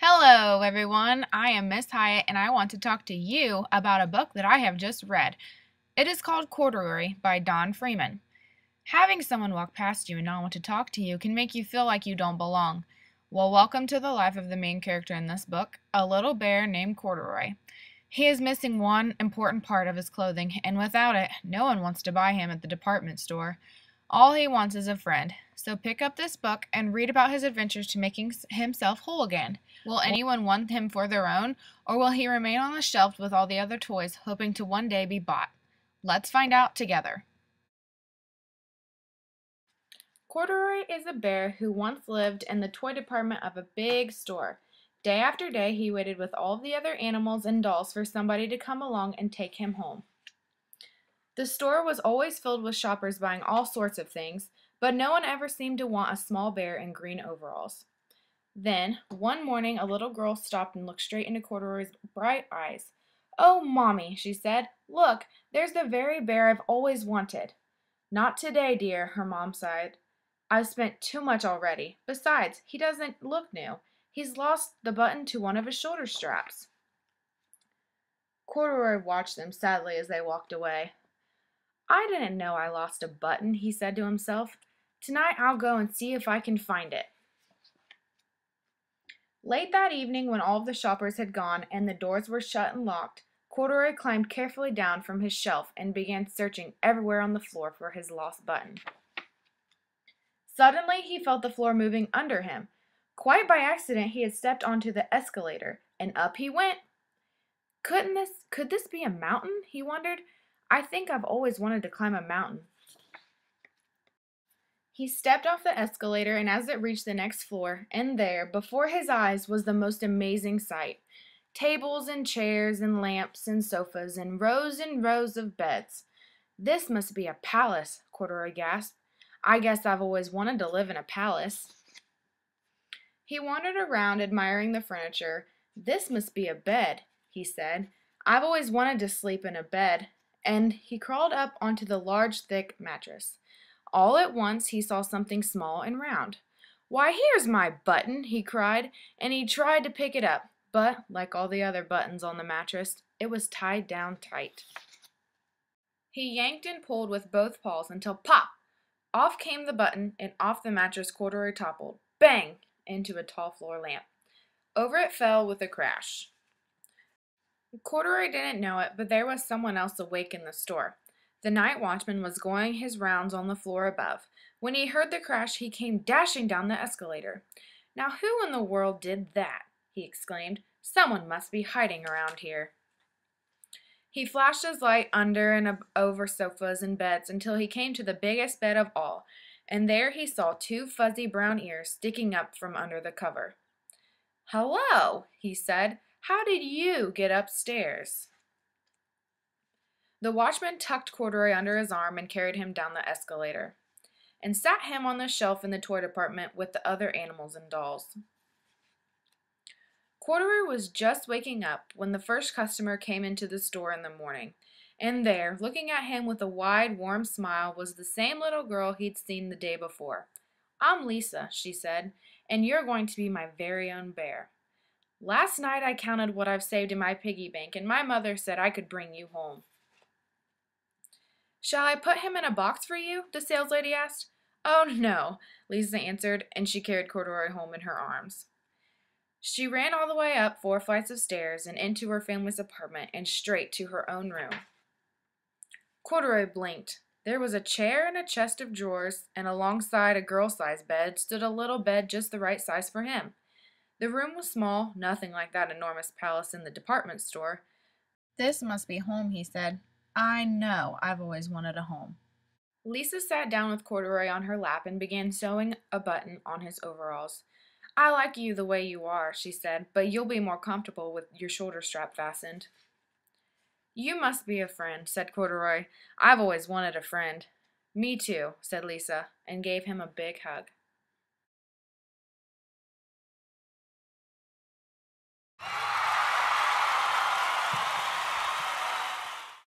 Hello, everyone. I am Miss Hyatt, and I want to talk to you about a book that I have just read. It is called Corduroy by Don Freeman. Having someone walk past you and not want to talk to you can make you feel like you don't belong. Well, welcome to the life of the main character in this book, a little bear named Corduroy. He is missing one important part of his clothing, and without it, no one wants to buy him at the department store. All he wants is a friend. So pick up this book and read about his adventures to making himself whole again. Will anyone want him for their own, or will he remain on the shelf with all the other toys, hoping to one day be bought? Let's find out together. Corduroy is a bear who once lived in the toy department of a big store. Day after day, he waited with all the other animals and dolls for somebody to come along and take him home. The store was always filled with shoppers buying all sorts of things, but no one ever seemed to want a small bear in green overalls. Then, one morning, a little girl stopped and looked straight into Corduroy's bright eyes. "Oh, Mommy," she said, "look, there's the very bear I've always wanted." "Not today, dear," her mom sighed. "I've spent too much already. Besides, he doesn't look new. He's lost the button to one of his shoulder straps." Corduroy watched them sadly as they walked away. "I didn't know I lost a button," he said to himself. "Tonight I'll go and see if I can find it." Late that evening, when all of the shoppers had gone and the doors were shut and locked, Corduroy climbed carefully down from his shelf and began searching everywhere on the floor for his lost button. Suddenly, he felt the floor moving under him. Quite by accident, he had stepped onto the escalator, and up he went. Could this be a mountain? He wondered. "I think I've always wanted to climb a mountain." He stepped off the escalator, and as it reached the next floor, and there, before his eyes, was the most amazing sight. Tables and chairs and lamps and sofas and rows of beds. "This must be a palace," Corduroy gasped. "I guess I've always wanted to live in a palace." He wandered around, admiring the furniture. "This must be a bed," he said. "I've always wanted to sleep in a bed." And he crawled up onto the large, thick mattress. All at once he saw something small and round. "Why, here's my button!" he cried, and he tried to pick it up, but, like all the other buttons on the mattress, it was tied down tight. He yanked and pulled with both paws until pop! Off came the button, and off the mattress Corduroy toppled, bang! Into a tall floor lamp. Over it fell with a crash. Corduroy didn't know it, but there was someone else awake in the store. The night watchman was going his rounds on the floor above. When he heard the crash, he came dashing down the escalator. "Now who in the world did that?" he exclaimed. "Someone must be hiding around here." He flashed his light under and over sofas and beds until he came to the biggest bed of all, and there he saw two fuzzy brown ears sticking up from under the cover. "Hello," he said. "How did you get upstairs?" The watchman tucked Corduroy under his arm and carried him down the escalator, and sat him on the shelf in the toy department with the other animals and dolls. Corduroy was just waking up when the first customer came into the store in the morning, and there, looking at him with a wide, warm smile, was the same little girl he'd seen the day before. "I'm Lisa," she said, "and you're going to be my very own bear. Last night I counted what I've saved in my piggy bank, and my mother said I could bring you home." "Shall I put him in a box for you?" the saleslady asked. "Oh, no," Lisa answered, and she carried Corduroy home in her arms. She ran all the way up 4 flights of stairs and into her family's apartment and straight to her own room. Corduroy blinked. There was a chair and a chest of drawers, and alongside a girl-sized bed stood a little bed just the right size for him. The room was small, nothing like that enormous palace in the department store. "This must be home," he said. "I know I've always wanted a home." Lisa sat down with Corduroy on her lap and began sewing a button on his overalls. "I like you the way you are," she said, "but you'll be more comfortable with your shoulder strap fastened." "You must be a friend," said Corduroy. "I've always wanted a friend." "Me too," said Lisa, and gave him a big hug.